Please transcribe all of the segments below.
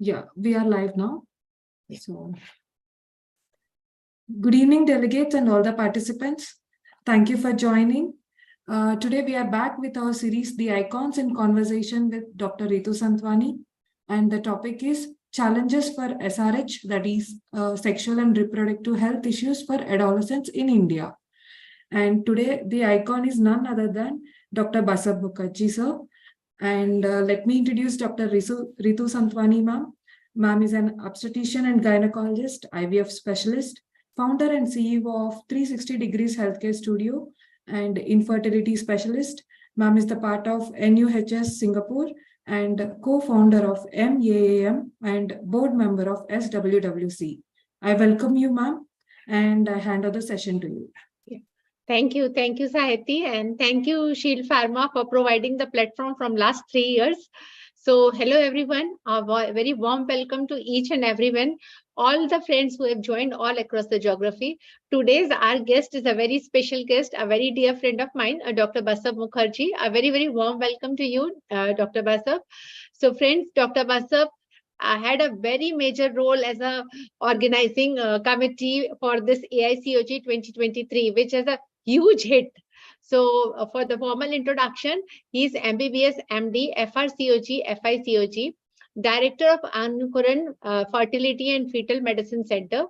Yeah, we are live now. So, good evening, delegates and all the participants. Thank you for joining. Today, we are back with our series, The Icons in Conversation with Dr. Ritu Santwani. And the topic is Challenges for SRH, that is Sexual and Reproductive Health Issues for Adolescents in India. And today, the icon is none other than Dr. Basab Mukherjee, sir. And let me introduce Dr. Ritu Santwani, ma'am. Ma'am is an obstetrician and gynecologist, IVF specialist, founder and CEO of 360 Degrees Healthcare Studio, and infertility specialist. Ma'am is the part of NUHS Singapore and co-founder of MAAM and board member of SWWC. I welcome you, ma'am, and I hand over the session to you. Thank you, Sahiti, and thank you, Shield Pharma, for providing the platform from last 3 years. So, hello everyone, a very warm welcome to each and everyone, all the friends who have joined all across the geography. Today's our guest is a very special guest, a very dear friend of mine, Dr. Basab Mukherjee. A very warm welcome to you, Dr. Basab. So, friends, Dr. Basab had a very major role as a organizing committee for this AICOG 2023, which is a huge hit. So for the formal introduction, he is MBBS, MD, FRCOG, FICOG, Director of Anukuran Fertility and Fetal Medicine Center.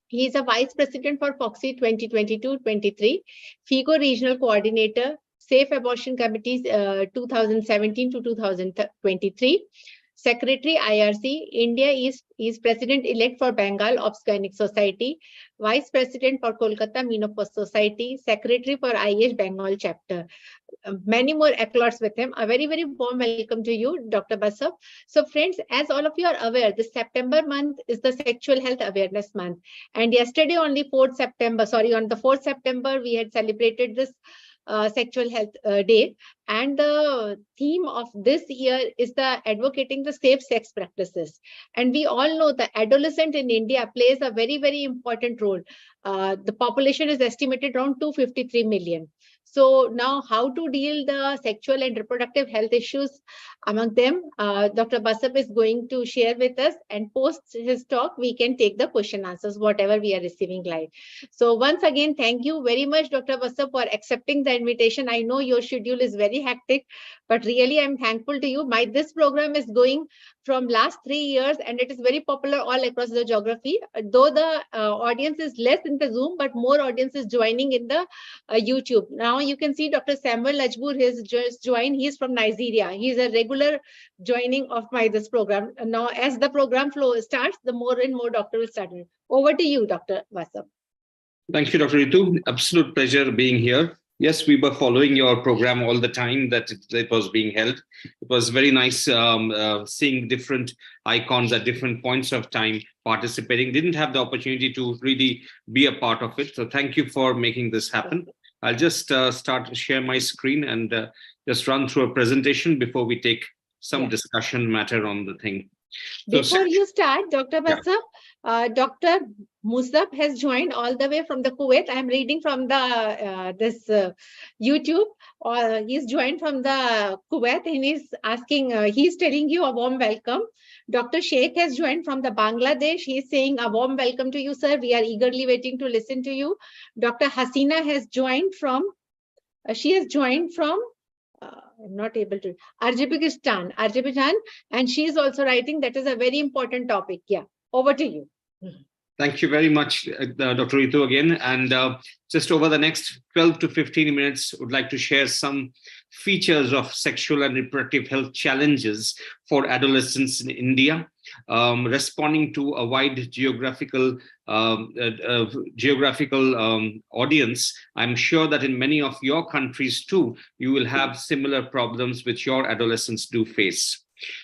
He is a Vice President for FOXI 2022-23, FIGO Regional Coordinator, Safe Abortion Committees 2017 to 2023. Secretary IRC, India is President-elect for Bengal Obstetric Society, Vice President for Kolkata Menopause Society, Secretary for IH Bengal Chapter. Many more accolades with him. A very warm welcome to you, Dr. Basab. So friends, as all of you are aware, this September month is the Sexual Health Awareness Month. And yesterday on the 4th September, we had celebrated this Sexual Health Day, and the theme of this year is the advocating the safe sex practices. And we all know the adolescent in India plays a very important role. The population is estimated around 253 million. So now how to deal the sexual and reproductive health issues among them, Dr. Basab is going to share with us, and post his talk, we can take the question answers, whatever we are receiving live. So once again, thank you very much, Dr. Basab, for accepting the invitation. I know your schedule is very hectic, but really I'm thankful to you. This program is going from last 3 years, and it is very popular all across the geography. Though the audience is less in the Zoom, but more audience is joining in the YouTube. Now you can see Dr. Samuel Ajbur has just joined. He's from Nigeria. He's a regular joining of this program. Now, as the program flow starts, the more and more doctor will start. Over to you, Dr. Basab. Thank you, Dr. Ritu. Absolute pleasure being here. Yes, we were following your program all the time that it was being held. It was very nice seeing different icons at different points of time participating. Didn't have the opportunity to really be a part of it. So thank you for making this happen. I'll just share my screen and just run through a presentation before we take some discussion matter on the thing. Before you start, Dr. Basab, Dr. Musab has joined all the way from the Kuwait. I'm reading from the YouTube. He's joined from the Kuwait, and he's asking, he's telling you a warm welcome. Dr. Sheikh has joined from the Bangladesh. He's saying a warm welcome to you, sir. We are eagerly waiting to listen to you. Dr. Hasina has joined from, I'm not able to, Azerbaijan, and she is also writing. That is a very important topic. Yeah, over to you. Thank you very much, Dr. Ritu again. And just over the next 12 to 15 minutes, would like to share some features of sexual and reproductive health challenges for adolescents in India, responding to a wide geographical audience. I'm sure that in many of your countries too, you will have similar problems which your adolescents do face.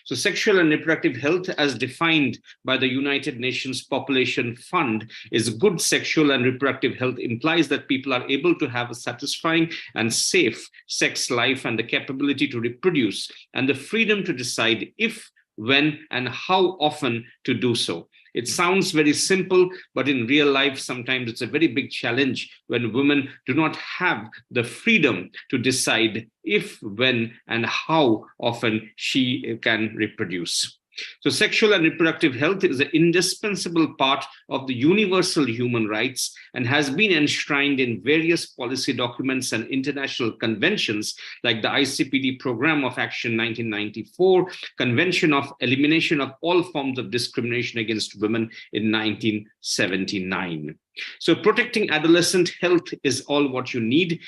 So sexual and reproductive health, as defined by the United Nations Population Fund, is good sexual and reproductive health implies that people are able to have a satisfying and safe sex life and the capability to reproduce and the freedom to decide if, when, and how often to do so. It sounds very simple, but in real life, sometimes it's a very big challenge when women do not have the freedom to decide if, when, and how often she can reproduce. So sexual and reproductive health is an indispensable part of the universal human rights and has been enshrined in various policy documents and international conventions like the ICPD Program of Action 1994, Convention of Elimination of All Forms of Discrimination Against Women in 1979. So protecting adolescent health is all what you need.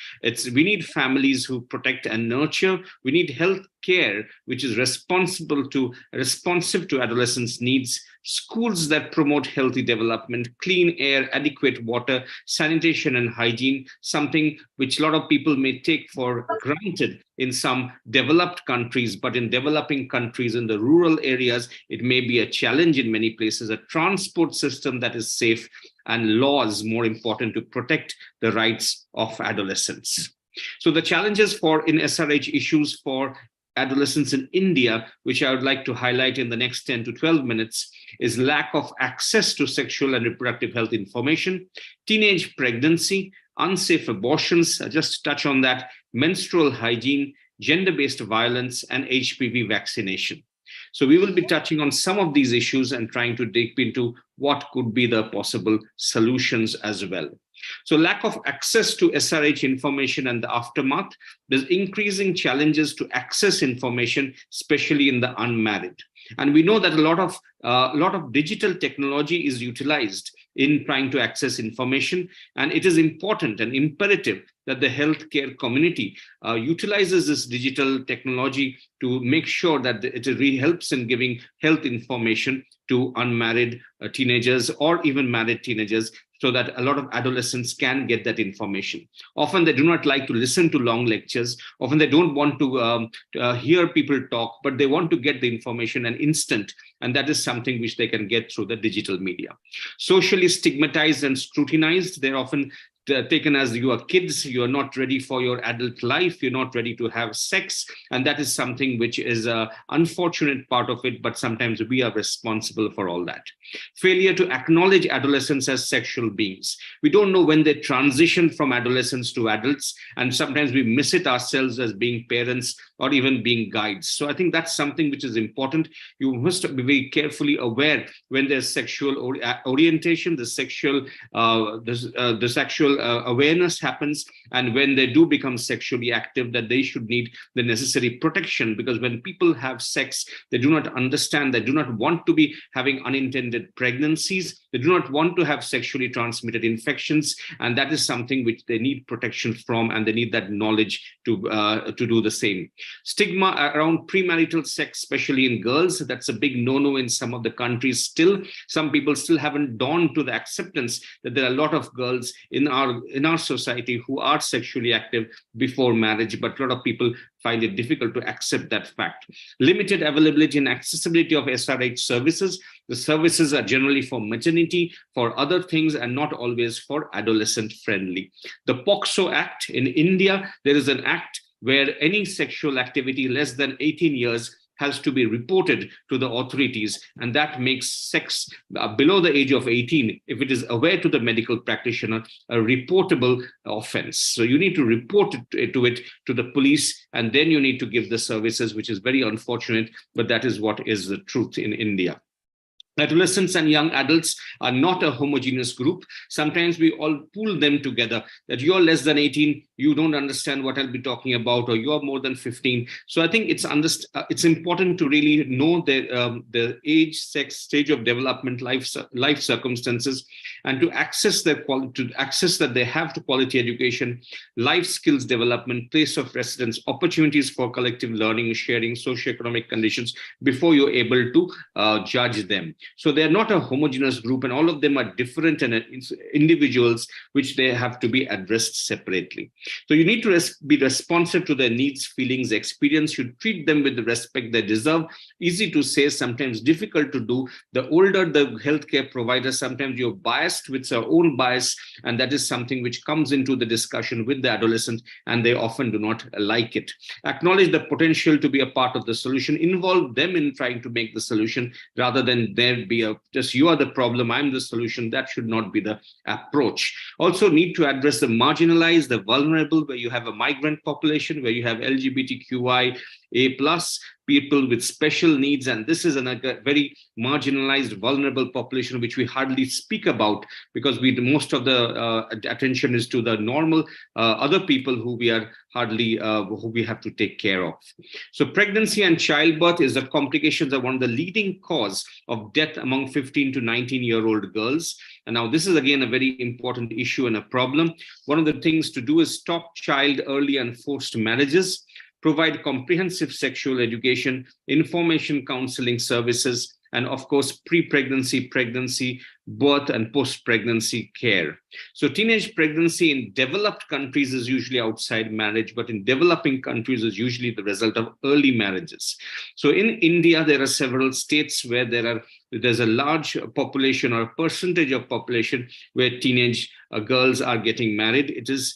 We need families who protect and nurture. We need health care which is responsive to adolescents' needs, schools that promote healthy development, clean air, adequate water, sanitation and hygiene, something which a lot of people may take for granted in some developed countries, but in developing countries, in the rural areas, it may be a challenge in many places, a transport system that is safe, and laws more important to protect the rights of adolescents. So the challenges in SRH issues for adolescents in India, which I would like to highlight in the next 10 to 12 minutes, is lack of access to sexual and reproductive health information, teenage pregnancy, unsafe abortions, just touch on that, menstrual hygiene, gender-based violence, and HPV vaccination. So we will be touching on some of these issues and trying to dig into what could be the possible solutions as well. So lack of access to SRH information and the aftermath, there's increasing challenges to access information, especially in the unmarried. And we know that a lot of digital technology is utilized in trying to access information, and it is important and imperative that the healthcare community utilizes this digital technology to make sure that it really helps in giving health information to unmarried teenagers or even married teenagers, so that a lot of adolescents can get that information. Often they do not like to listen to long lectures. Often they don't want to hear people talk, but they want to get the information an instant. And that is something which they can get through the digital media. Socially stigmatized and scrutinized, they're often taken as you are kids, you are not ready for your adult life, you're not ready to have sex. And that is something which is an unfortunate part of it, but sometimes we are responsible for all that. Failure to acknowledge adolescents as sexual beings. We don't know when they transition from adolescents to adults, and sometimes we miss it ourselves as being parents or even being guides. So I think that's something which is important. You must be very carefully aware when there's sexual orientation, the sexual awareness happens, and when they do become sexually active, that they should need the necessary protection, because when people have sex, they do not understand, they do not want to be having unintended pregnancies, they do not want to have sexually transmitted infections, and that is something which they need protection from, and they need that knowledge to do the same. Stigma around premarital sex, especially in girls, that's a big no-no in some of the countries still. Some people still haven't dawned to the acceptance that there are a lot of girls in our society who are sexually active before marriage, but a lot of people find it difficult to accept that fact. Limited availability and accessibility of SRH services. The services are generally for maternity, for other things, and not always for adolescent friendly. The POCSO Act in India, there is an act where any sexual activity less than 18 years has to be reported to the authorities, and that makes sex below the age of 18, if it is aware to the medical practitioner, a reportable offense. So you need to report it to the police, and then you need to give the services, which is very unfortunate, but that is what is the truth in India. Adolescents and young adults are not a homogeneous group. Sometimes we all pool them together, that you're less than 18, you don't understand what I'll be talking about, or you're more than 15. So I think it's important to really know the age, sex, stage of development, life circumstances, and to access that they have to quality education, life skills development, place of residence, opportunities for collective learning, sharing, socioeconomic conditions before you're able to judge them. So they're not a homogeneous group, and all of them are different and individuals which they have to be addressed separately. So you need to be responsive to their needs, feelings, experience. You treat them with the respect they deserve. Easy to say, sometimes difficult to do. The older the healthcare provider, sometimes you're biased with their own bias, and that is something which comes into the discussion with the adolescent, and they often do not like it. Acknowledge the potential to be a part of the solution. Involve them in trying to make the solution, rather than there be just you are the problem, I'm the solution. That should not be the approach. Also need to address the marginalized, the vulnerable, where you have a migrant population, where you have LGBTQIA+, people with special needs, and this is a very marginalized, vulnerable population which we hardly speak about, because most of the attention is to the normal other people who we are hardly who we have to take care of. So pregnancy and childbirth is the complications are one of the leading cause of death among 15 to 19-year-old girls. And now this is again a very important issue and a problem. One of the things to do is stop child early and forced marriages, provide comprehensive sexual education, information counseling services, and of course, pre-pregnancy, pregnancy, birth, and post-pregnancy care. So teenage pregnancy in developed countries is usually outside marriage, but in developing countries is usually the result of early marriages. So in India, there are several states where there's a large population or a percentage of population where teenage girls are getting married. It is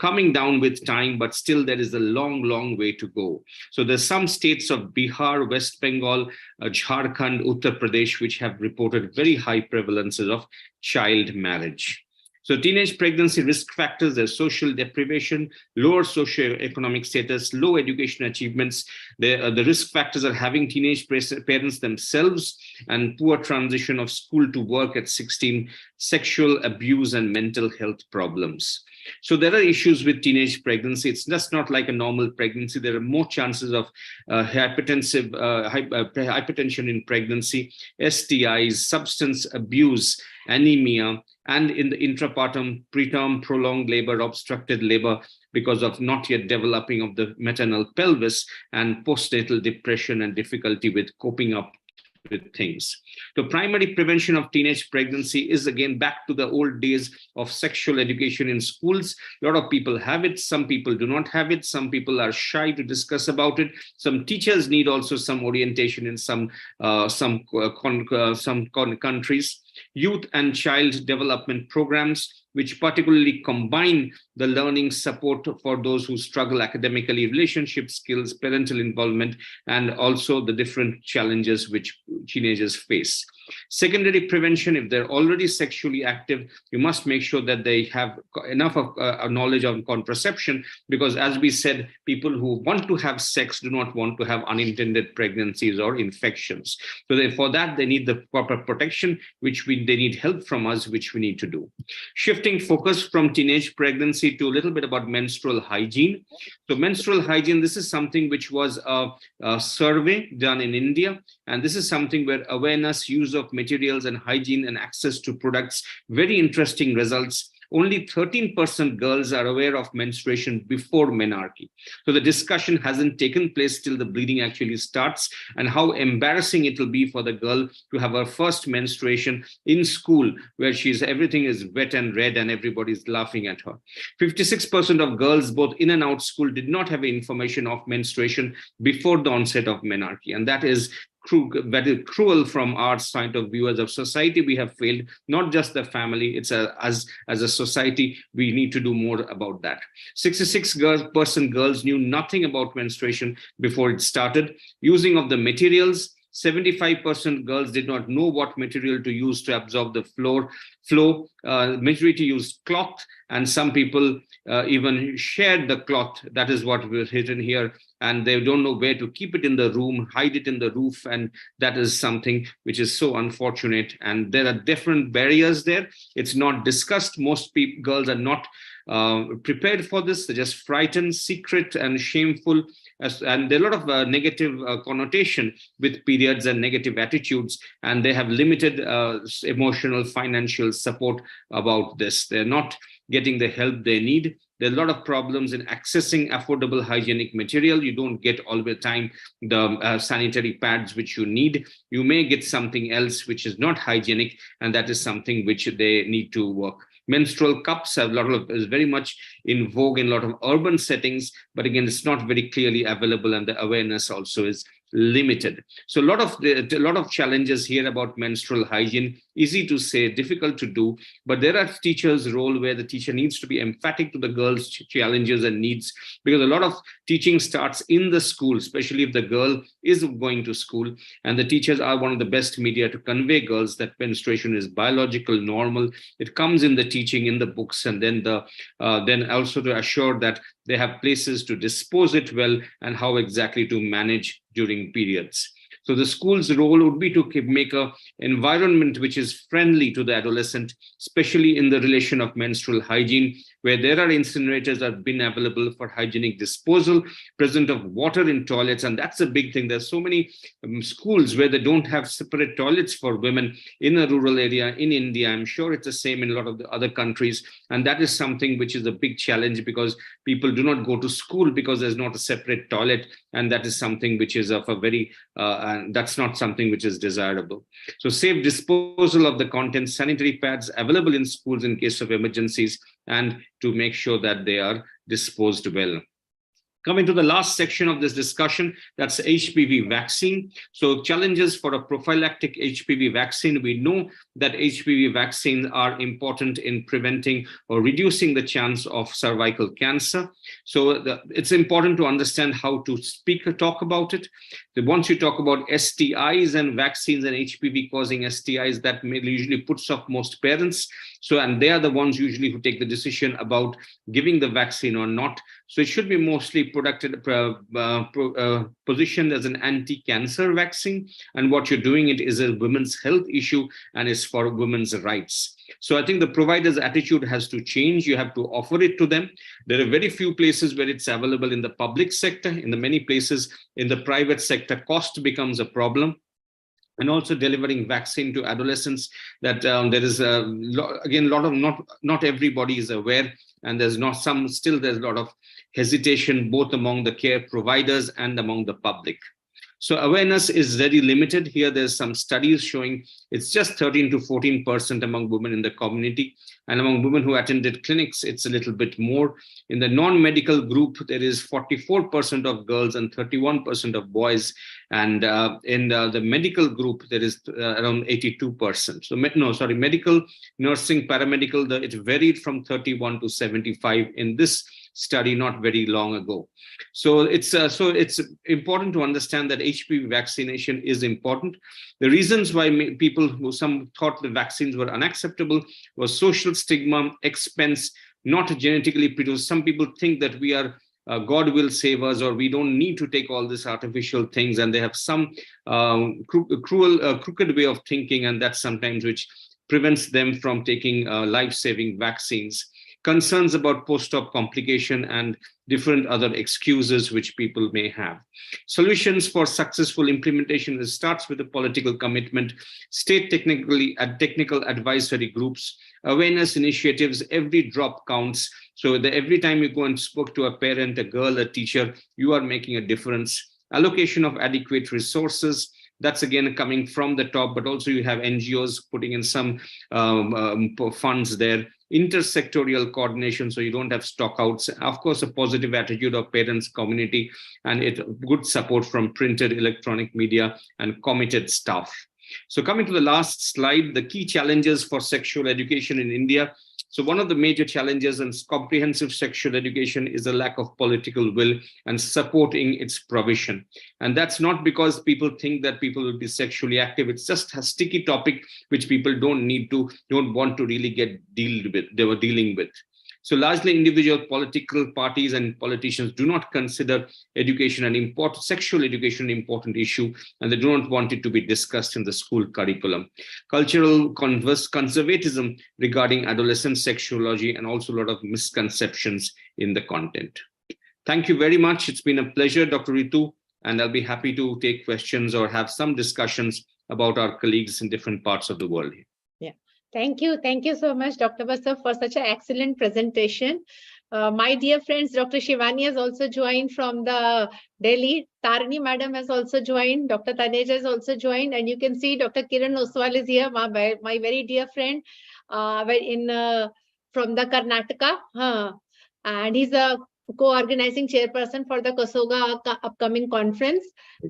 coming down with time, but still there is a long, long way to go. So there's some states of Bihar, West Bengal, Jharkhand, Uttar Pradesh, which have reported very high prevalences of child marriage. So teenage pregnancy risk factors, there's social deprivation, lower socioeconomic status, low education achievements. The risk factors are having teenage parents themselves, and poor transition of school to work at 16, sexual abuse and mental health problems. So there are issues with teenage pregnancy. It's just not like a normal pregnancy. There are more chances of hypertension in pregnancy, STIs, substance abuse, anemia, and in the intrapartum, preterm, prolonged labor, obstructed labor because of not yet developing of the maternal pelvis, and postnatal depression and difficulty with coping up with things. The primary prevention of teenage pregnancy is again back to the old days of sexual education in schools. A lot of people have it, some people do not have it, some people are shy to discuss about it. Some teachers need also some orientation in some countries. Youth and child development programs, which particularly combine the learning support for those who struggle academically, relationship skills, parental involvement, and also the different challenges which teenagers face. Secondary prevention, if they're already sexually active, you must make sure that they have enough of knowledge on contraception, because as we said, people who want to have sex do not want to have unintended pregnancies or infections. So for that, they need the proper protection, which they need help from us, which we need to do. Shifting focus from teenage pregnancy to a little bit about menstrual hygiene. So menstrual hygiene, this is something which was a survey done in India. And this is something where awareness, use of materials and hygiene and access to products, very interesting results. Only 13% girls are aware of menstruation before menarche. So the discussion hasn't taken place till the bleeding actually starts, and how embarrassing it will be for the girl to have her first menstruation in school, where everything is wet and red and everybody's laughing at her. 56% of girls, both in and out school, did not have information of menstruation before the onset of menarche. And that is cruel from our side of view. As a society, we have failed, not just the family. It's as a society, we need to do more about that. 66% girls knew nothing about menstruation before it started. Using of the materials, 75% girls did not know what material to use to absorb the flow. Majority used cloth, and some people even shared the cloth. That is what was written here. And they don't know where to keep it in the room, hide it in the roof. And that is something which is so unfortunate. And there are different barriers there. It's not discussed. Most girls are not prepared for this. They're just frightened, secret, and shameful. And there are a lot of negative connotation with periods and negative attitudes. And they have limited emotional, financial support about this. They're not getting the help they need. There are a lot of problems in accessing affordable hygienic material. You don't get all the time the sanitary pads which you need. You may get something else which is not hygienic, and that is something which they need to work. Menstrual cups is very much in vogue in a lot of urban settings, but again, it's not very clearly available, and the awareness also is limited. So a lot of challenges here about menstrual hygiene. easy to say, difficult to do, but there are teachers' role where the teacher needs to be emphatic to the girls' challenges and needs, because a lot of teaching starts in the school, especially if the girl is going to school, and the teachers are one of the best media to convey girls that menstruation is biological, normal. It comes in the teaching, in the books, and then then also to assure that they have places to dispose it well and how exactly to manage during periods. So the school's role would be to make an environment which is friendly to the adolescent, especially in the relation of menstrual hygiene, where there are incinerators that have been available for hygienic disposal, presence of water in toilets, and that's a big thing. There's so many schools where they don't have separate toilets for women in a rural area in India. I'm sure it's the same in a lot of the other countries, and that is something which is a big challenge, because people do not go to school because there's not a separate toilet, and that is something which is of a very and that's not something which is desirable. So safe disposal of the contents, sanitary pads available in schools in case of emergencies, and to make sure that they are disposed well. Coming to the last section of this discussion, that's HPV vaccine. So challenges for a prophylactic HPV vaccine. We know that HPV vaccines are important in preventing or reducing the chance of cervical cancer. So it's important to understand how to talk about it. Once you talk about STIs and vaccines and HPV causing STIs, that usually puts off most parents. So, and they are the ones usually who take the decision about giving the vaccine or not. So it should be mostly positioned as an anti-cancer vaccine. And what you're doing it is a women's health issue and is for women's rights. So I think the provider's attitude has to change. You have to offer it to them. There are very few places where it's available in the public sector. In the many places in the private sector, cost becomes a problem. And also delivering vaccine to adolescents, that there is again a lot of not everybody is aware, and there's a lot of hesitation both among the care providers and among the public. So awareness is very limited here. There's some studies showing it's just 13 to 14% among women in the community, and among women who attended clinics, it's a little bit more. In the non-medical group, there is 44% of girls and 31% of boys, and in the medical group, there is around 82%. So medical, nursing, paramedical, it varied from 31 to 75 in this study not very long ago. So it's important to understand that HPV vaccination is important. The reasons why some thought the vaccines were unacceptable was social stigma, expense, not genetically produced. Some people think that we are God will save us, or we don't need to take all these artificial things, and they have some crooked way of thinking, and that's sometimes which prevents them from taking life-saving vaccines. Concerns about post-op complication and different other excuses which people may have. Solutions for successful implementation starts with a political commitment, state technical advisory groups, awareness initiatives. Every drop counts. So every time you go and spoke to a parent, a girl, a teacher, you are making a difference. Allocation of adequate resources. That's again coming from the top, but also you have NGOs putting in some funds there. Intersectorial coordination, so you don't have stockouts. Of course, a positive attitude of parents, community, and good support from printed, electronic media, and committed staff. So coming to the last slide, the key challenges for sexual education in India. So one of the major challenges in comprehensive sexual education is the lack of political will and supporting its provision. And that's not because people think that people will be sexually active. It's just a sticky topic which people don't want to really they were dealing with. So largely individual political parties and politicians do not consider education sexual education an important issue, and they do not want it to be discussed in the school curriculum. Cultural conservatism regarding adolescent sexuology, and also a lot of misconceptions in the content. Thank you very much. It's been a pleasure, Dr. Ritu, and I'll be happy to take questions or have some discussions about our colleagues in different parts of the world. Thank you. Thank you so much, Dr. Basab, for such an excellent presentation. My dear friends, Dr. Shivani has also joined from the Delhi. Tarini Madam has also joined. Dr. Tanej has also joined. And you can see Dr. Kiran Oswal is here, my very dear friend from the Karnataka. And he's a co-organizing chairperson for the Kosoga upcoming conference.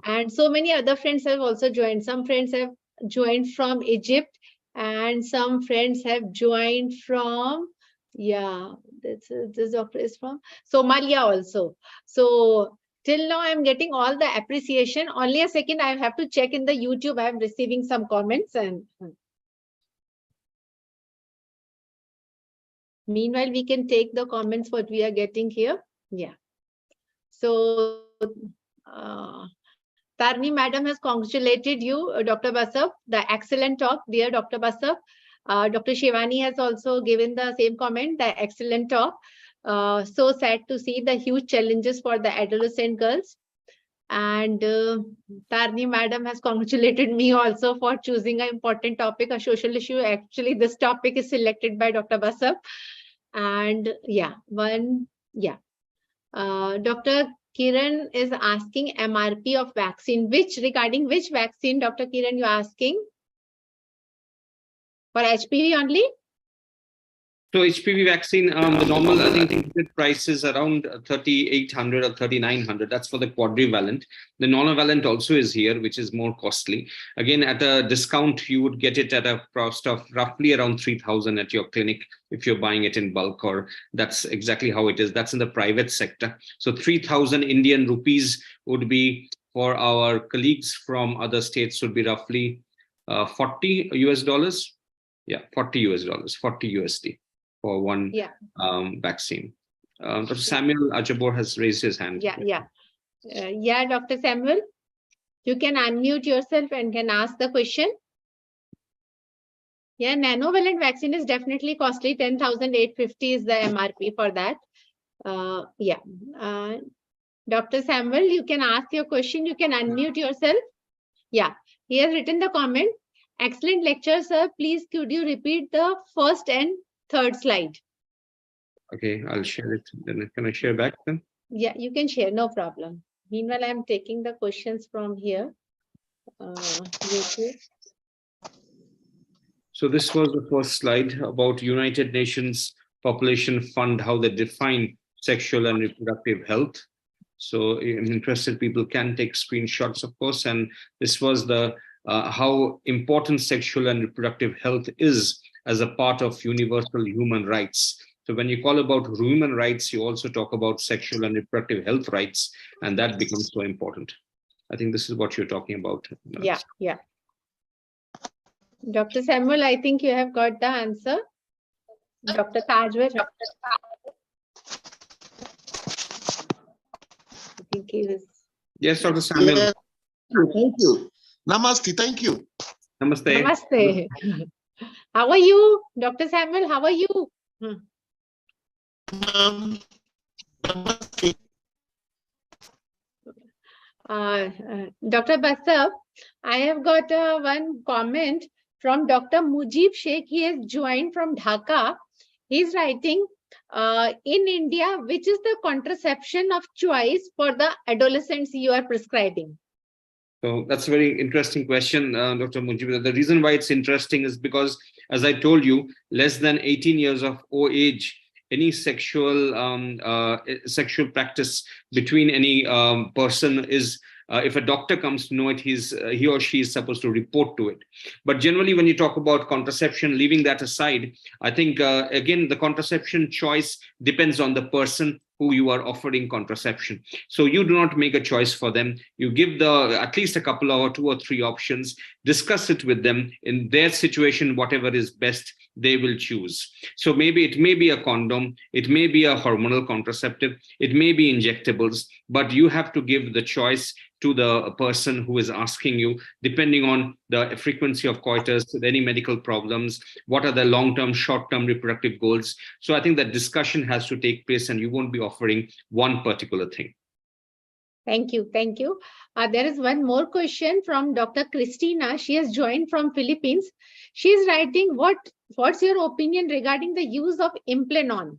And so many other friends have also joined. Some friends have joined from Egypt, And some friends have joined from, yeah, this doctor is from Somalia also. So till now I'm getting all the appreciation. Only a second, I have to check in the YouTube. I'm receiving some comments, and meanwhile we can take the comments what we are getting here. Yeah. So Tarni madam has congratulated you, Dr. Basab, the excellent talk, dear Dr. Basab. Dr. Shivani has also given the same comment, the excellent talk. So sad to see the huge challenges for the adolescent girls. And Tarni madam has congratulated me also for choosing an important topic, a social issue. Actually, this topic is selected by Dr. Basab. And yeah, Dr. Kiran is asking MRP of vaccine. Regarding which vaccine, Dr. Kiran, you're asking? For HPV only? So HPV vaccine, the normal, I think price is around 3,800 or 3,900. That's for the quadrivalent. The monovalent also is here, which is more costly. Again, at a discount, you would get it at a cost of roughly around 3,000 at your clinic if you're buying it in bulk, or that's exactly how it is. That's in the private sector. So 3,000 Indian rupees would be, for our colleagues from other states, would be roughly $40 US. Yeah, $40 US, 40 USD. For one vaccine. Dr. Samuel Ajabor has raised his hand. Yeah, Dr. Samuel, you can unmute yourself and can ask the question. Yeah, nanovalent vaccine is definitely costly. 10,850 is the MRP for that. Dr. Samuel, you can ask your question. You can unmute yourself. Yeah, he has written the comment. Excellent lecture, sir. Please, could you repeat the first and third slide? Okay, I'll share it. Then can I share back then? Yeah, you can share, no problem. Meanwhile, I'm taking the questions from here. So this was the first slide about United Nations Population Fund, how they define sexual and reproductive health. So interested people can take screenshots, of course. And this was the how important sexual and reproductive health is as a part of universal human rights. So when you call about human rights, you also talk about sexual and reproductive health rights, and that becomes so important. I think this is what you're talking about. Yeah. Dr. Samuel, I think you have got the answer. Dr. Tajwar. I think he was... Yes, Dr. Samuel. Yeah. Thank you. Namaste. Thank you. Namaste. Namaste. How are you, Dr. Samuel? How are you? Namaste. Dr. Basab, I have got one comment from Dr. Mujib Sheikh. He has joined from Dhaka. He's writing, in India, which is the contraception of choice for the adolescents you are prescribing? So that's a very interesting question, Dr. Mujib. The reason why it's interesting is because, as I told you, less than 18 years of age, any sexual practice between any person is, if a doctor comes to know it, he or she is supposed to report to it. But generally, when you talk about contraception, leaving that aside, I think, again, the contraception choice depends on the person who you are offering contraception. So you do not make a choice for them. You give at least a couple or 2 or 3 options, discuss it with them. In their situation, whatever is best, they will choose. So maybe it may be a condom, it may be a hormonal contraceptive, it may be injectables, but you have to give the choice to the person who is asking you, depending on the frequency of coitus, any medical problems, what are the long-term, short-term reproductive goals. So I think that discussion has to take place and you won't be offering one particular thing. Thank you. Thank you. There is one more question from Dr. Christina. She has joined from Philippines. She is writing, what's your opinion regarding the use of Implanon?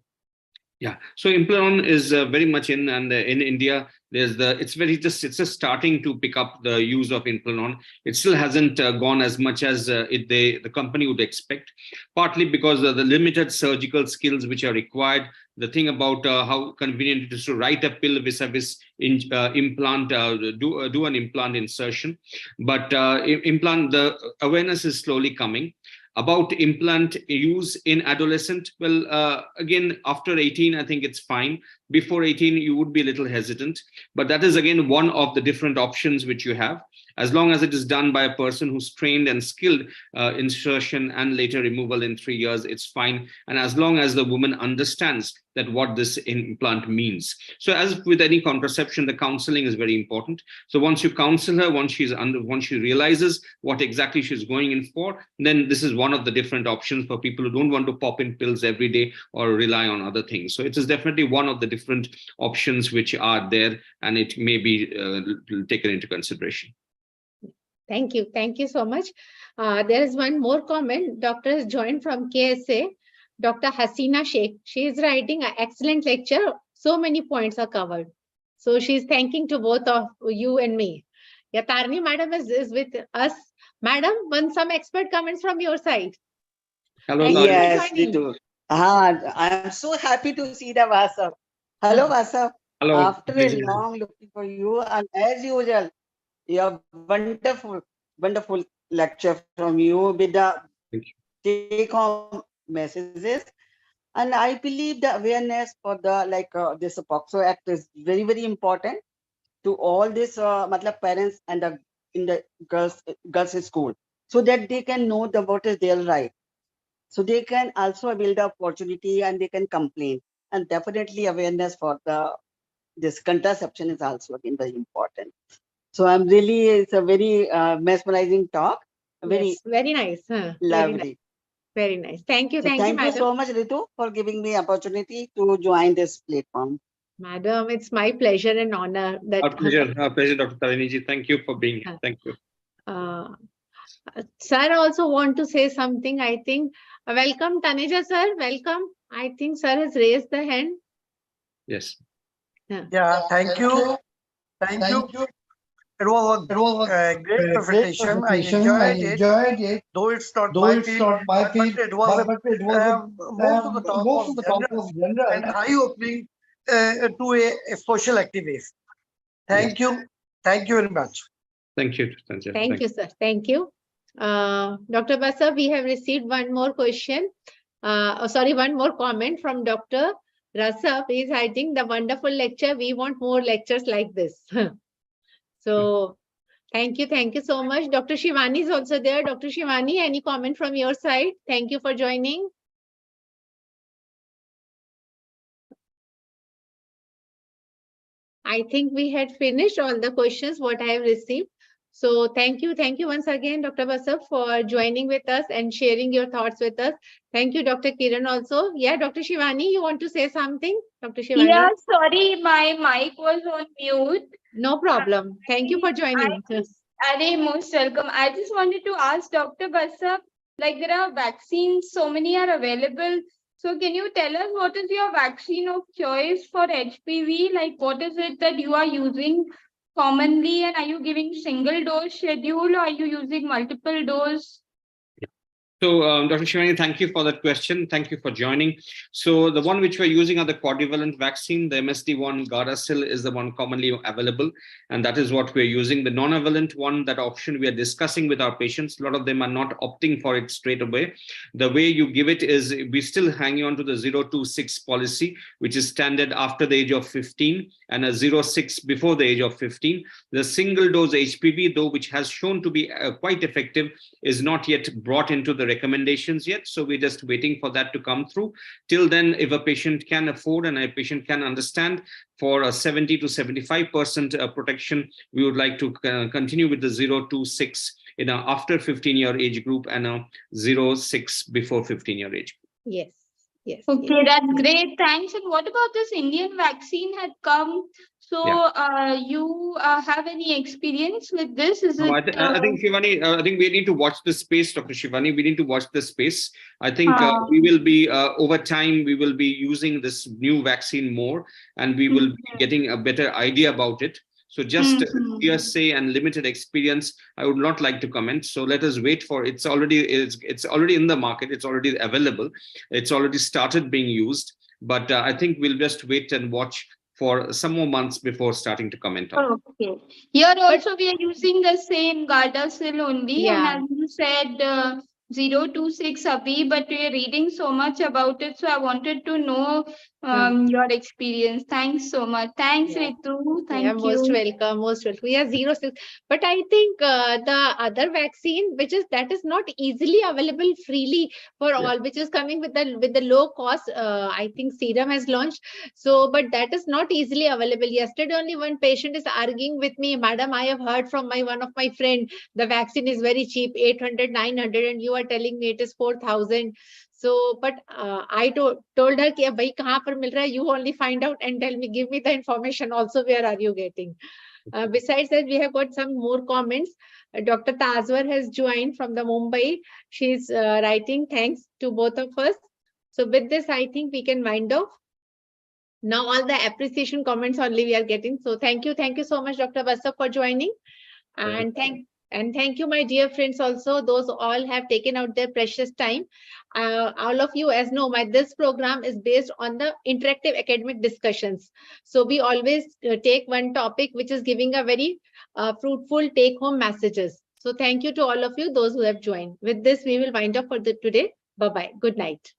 Yeah, so Implanon is very much in, and in India, it's just starting to pick up the use of Implanon. It still hasn't gone as much as the company would expect, partly because of the limited surgical skills which are required. The thing about how convenient it is to write a pill vis-a-vis implant, do an implant insertion. But the awareness is slowly coming. About implant use in adolescent, well, again, after 18, I think it's fine. Before 18, you would be a little hesitant, but that is again one of the different options which you have. As long as it is done by a person who's trained and skilled, insertion and later removal in 3 years, it's fine. And as long as the woman understands that what this implant means. So as with any contraception, the counseling is very important. So once you counsel her, once she realizes what exactly she's going in for, then this is one of the different options for people who don't want to pop in pills every day or rely on other things. So it is definitely one of the different options which are there, and it may be taken into consideration. Thank you. Thank you so much. There is one more comment. Doctor has joined from KSA. Dr. Hasina Sheikh. She is writing an excellent lecture. So many points are covered. So she's thanking to both of you and me. Yeah, Tarni madam is with us. Madam, some expert comments from your side. Hello, yes, Ritu. I am so happy to see the Basab. Hello, Basab. Hello. After a long looking for you, and as usual, your wonderful lecture from you with the take-home messages. And I believe the awareness for the this POXO Act is very, very important to all this parents and in the girls in school, so that they can know what is their right. So they can also avail the opportunity and they can complain. And definitely awareness for this contraception is also again very important. So I'm really, it's a very mesmerizing talk. Very nice. Huh? Lovely. Very nice. Thank you. So thank you so much, Ritu, for giving me opportunity to join this platform. Madam, it's my pleasure and honor. Our pleasure, Dr. Tarini. Thank you for being here. Thank you. Sir also want to say something, I think. Welcome, Taneja sir. Welcome. I think sir has raised the hand. Yes. Yeah, thank you. Thank you. It was a great presentation. I enjoyed it. Though it's not my field, but it was most of the talk was general and eye-opening to a social activist. Thank you. Thank you very much. Thank you, Sanjay. Thank you, sir. Thank you. Dr. Basab, we have received one more question. One more comment from Dr. Rasab. He is citing the wonderful lecture. We want more lectures like this. So, thank you so much. Dr. Shivani is also there. Dr. Shivani, any comment from your side? Thank you for joining. I think we had finished all the questions what I have received. So thank you once again, Dr. Basab, for joining with us and sharing your thoughts with us. Thank you, Dr. Kiran also. Yeah, Dr. Shivani, you want to say something? Dr. Shivani? Yeah, sorry, my mic was on mute. No problem. Thank you for joining. Most welcome. I just wanted to ask Dr. Basab, like there are vaccines, so many are available. So can you tell us what is your vaccine of choice for HPV? Like what is it that you are using commonly, and are you giving single dose schedule or are you using multiple dose? So, Dr. Shivani, thank you for that question. Thank you for joining. So the one which we're using are the quadrivalent vaccine. The MSD1 Gardasil is the one commonly available, and that is what we're using. The non-avalent one, that option we are discussing with our patients. A lot of them are not opting for it straight away. The way you give it is we still hanging on to the 0-6 policy, which is standard after the age of 15 and a 0-6 before the age of 15. The single dose HPV, though, which has shown to be quite effective, is not yet brought into the recommendations yet. So we're just waiting for that to come through. Till then, if a patient can afford and a patient can understand, for a 70 to 75% protection, we would like to continue with the 0-6 in a after 15-year age group and a 0-6 before 15-year age group. Yes. Yes. Okay, that's great. Thanks. And what about this Indian vaccine had come? So you have any experience with this? Is No, it? I think Shivani, I think we need to watch the space, Dr. Shivani. We need to watch the space. I think we will be over time. We will be using this new vaccine more, and we will be getting a better idea about it. So just hearsay and limited experience, I would not like to comment. So let us wait for it's already in the market. It's already available. It's already started being used. But I think we'll just wait and watch for some more months before starting to comment on it. Okay. Here also we are using the same Gardasil only. Yeah. And as you said, 026 Abhi, but we are reading so much about it. So I wanted to know your experience. Thanks so much. Thanks, Yeah. Ritu. Yeah, Thank most you. welcome, most welcome. We are 06, but I think the other vaccine, that is not easily available freely for all, which is coming with the low cost. I think Serum has launched, so but that is not easily available. Yesterday, only one patient is arguing with me, Madam, I have heard from one of my friend, the vaccine is very cheap, 800, 900, and you are telling me it is 4,000. So, but I told her, कि भाई कहाँ पर मिल रहा है? You only find out and tell me, give me the information also. Where are you getting? Besides that, we have got some more comments. Dr. Tazwar has joined from the Mumbai. She's writing thanks to both of us. So with this, I think we can wind off. Now all the appreciation comments only we are getting. So thank you so much, Dr. Basab, for joining. And thank you, my dear friends, also. Those all have taken out their precious time. All of you, as know, this program is based on the interactive academic discussions. So we always take one topic which is giving a very fruitful take-home messages. So thank you to all of you, those who have joined. With this, we will wind up for today. Bye-bye. Good night.